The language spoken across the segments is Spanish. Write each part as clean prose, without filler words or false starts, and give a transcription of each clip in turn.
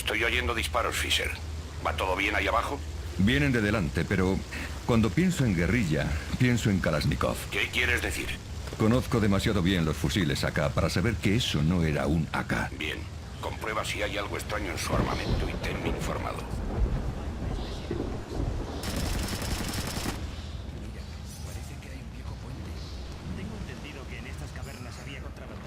Estoy oyendo disparos, Fisher. ¿Va todo bien ahí abajo? Vienen de delante, pero cuando pienso en guerrilla, pienso en Kalashnikov. ¿Qué quieres decir? Conozco demasiado bien los fusiles AK para saber que eso no era un AK. Bien. Comprueba si hay algo extraño en su armamento y tenme informado. Parece que hay un viejo puente. Tengo entendido que en estas cavernas había contrabando.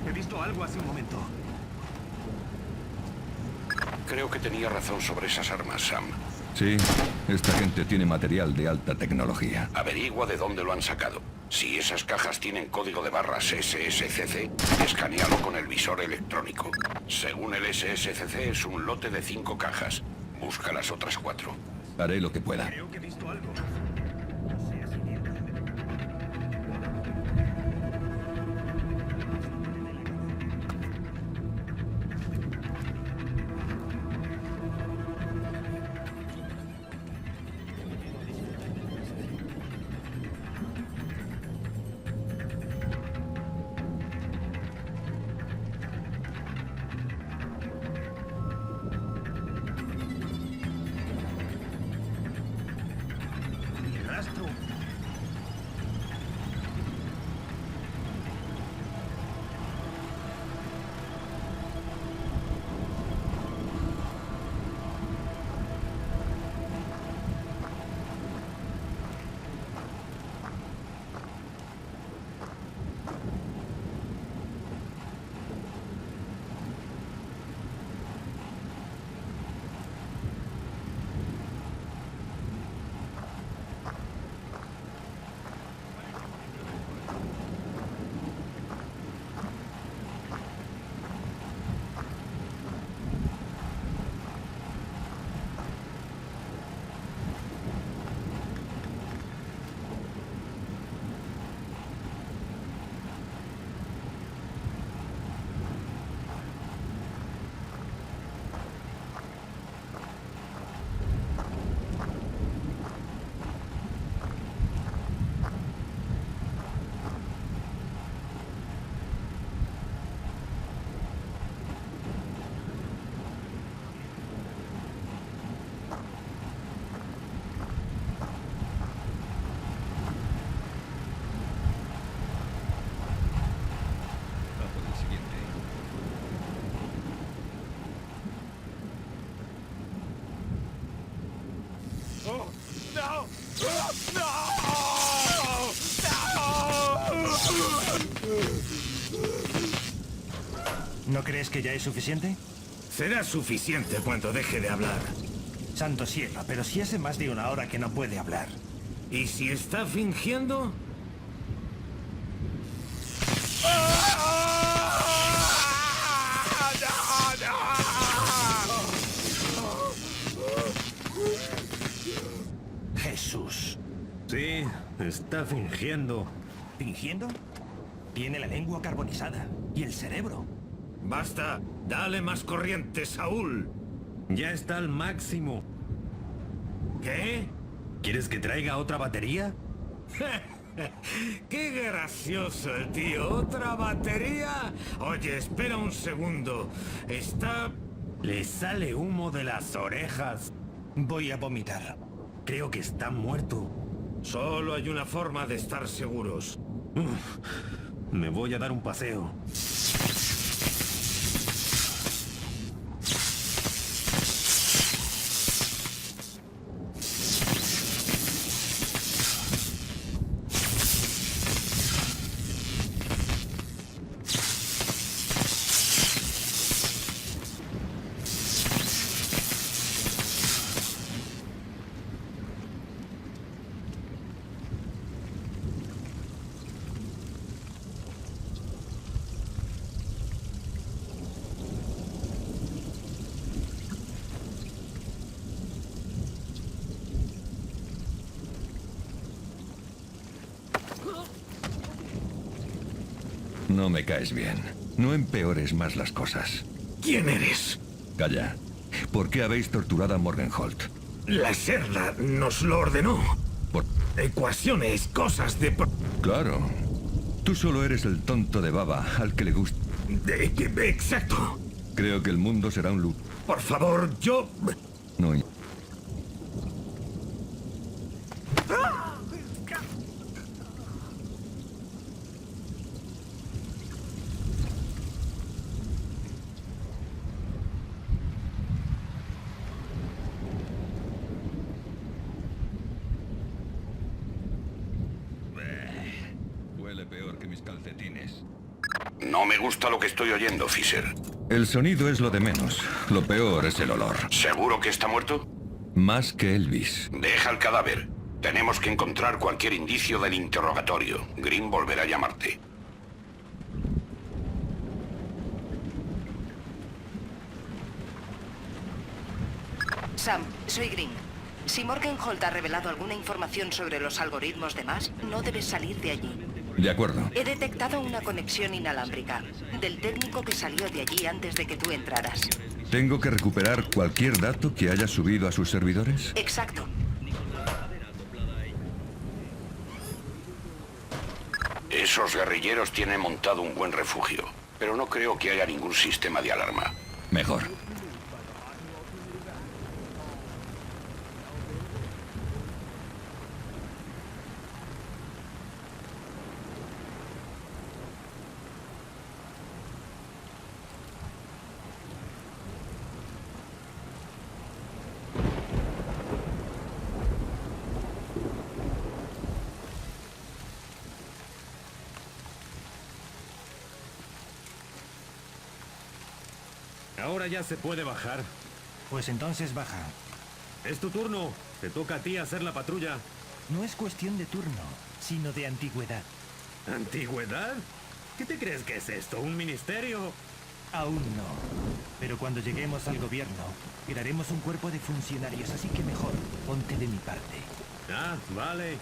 He visto algo hace un momento. Creo que tenía razón sobre esas armas, Sam. Sí, esta gente tiene material de alta tecnología. Averigua de dónde lo han sacado. Si esas cajas tienen código de barras SSCC, escanealo con el visor electrónico. Según el SSCC es un lote de 5 cajas. Busca las otras 4. Haré lo que pueda. Creo que he visto algo. Rastro. ¿No crees que ya es suficiente? Será suficiente cuando deje de hablar. Santo cielo, pero si hace más de una hora que no puede hablar. ¿Y si está fingiendo? Jesús. Sí, está fingiendo. ¿Fingiendo? Tiene la lengua carbonizada. ¿Y el cerebro? Basta, dale más corriente, Saúl. Ya está al máximo. ¿Qué? ¿Quieres que traiga otra batería? ¡Qué gracioso el tío! ¿Otra batería? Oye, espera un segundo. Está... Le sale humo de las orejas. Voy a vomitar. Creo que está muerto. Solo hay una forma de estar seguros. Me voy a dar un paseo. No me caes bien. No empeores más las cosas. ¿Quién eres? Calla. ¿Por qué habéis torturado a Morgenholt? La Cerda nos lo ordenó. Por... Ecuaciones, cosas de... Claro. Tú solo eres el tonto de baba al que le gusta. Exacto. Creo que el mundo será un lugar. Por favor, yo... No. Huele peor que mis calcetines. No me gusta lo que estoy oyendo, Fisher. El sonido es lo de menos. Lo peor es el olor. ¿Seguro que está muerto? Más que Elvis. Deja el cadáver. Tenemos que encontrar cualquier indicio del interrogatorio. Green volverá a llamarte. Sam, soy Green. Si Morgenholt ha revelado alguna información sobre los algoritmos de MAS, no debes salir de allí. De acuerdo. He detectado una conexión inalámbrica del técnico que salió de allí antes de que tú entraras. ¿Tengo que recuperar cualquier dato que haya subido a sus servidores? Exacto. Esos guerrilleros tienen montado un buen refugio, pero no creo que haya ningún sistema de alarma. Mejor. Ahora ya se puede bajar. Pues entonces baja. Es tu turno. Te toca a ti hacer la patrulla. No es cuestión de turno, sino de antigüedad. ¿Antigüedad? ¿Qué te crees que es esto? ¿Un ministerio? Aún no. Pero cuando lleguemos al gobierno, crearemos un cuerpo de funcionarios, así que mejor, ponte de mi parte. Ah, vale.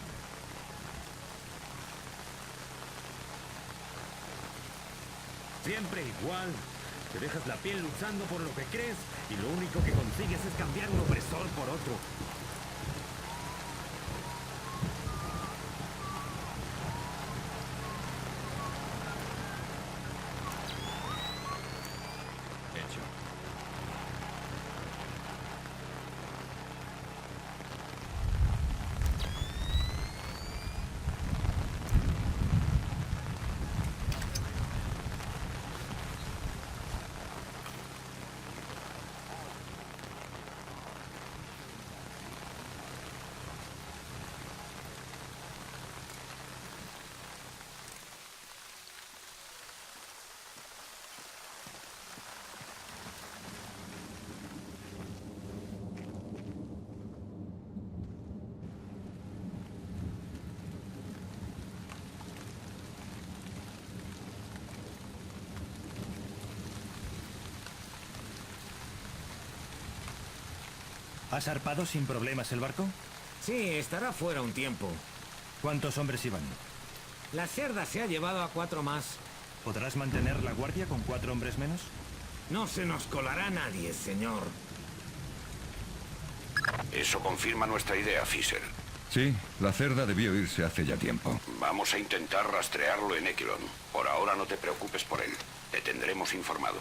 Siempre igual. Te dejas la piel luchando por lo que crees y lo único que consigues es cambiar un opresor por otro. Hecho. ¿Ha zarpado sin problemas el barco? Sí, estará fuera un tiempo. ¿Cuántos hombres iban? La Cerda se ha llevado a 4 más. ¿Podrás mantener la guardia con 4 hombres menos? No se nos colará nadie, señor. Eso confirma nuestra idea, Fisher. Sí, la Cerda debió irse hace ya tiempo. Vamos a intentar rastrearlo en Equilon. Por ahora no te preocupes por él. Te tendremos informado.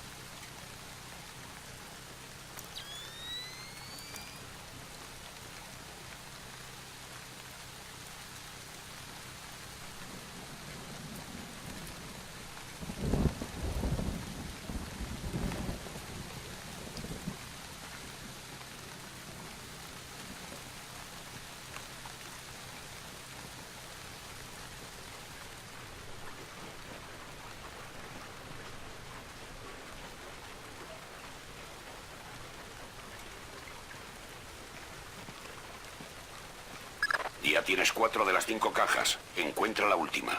Ya tienes 4 de las 5 cajas. Encuentra la última.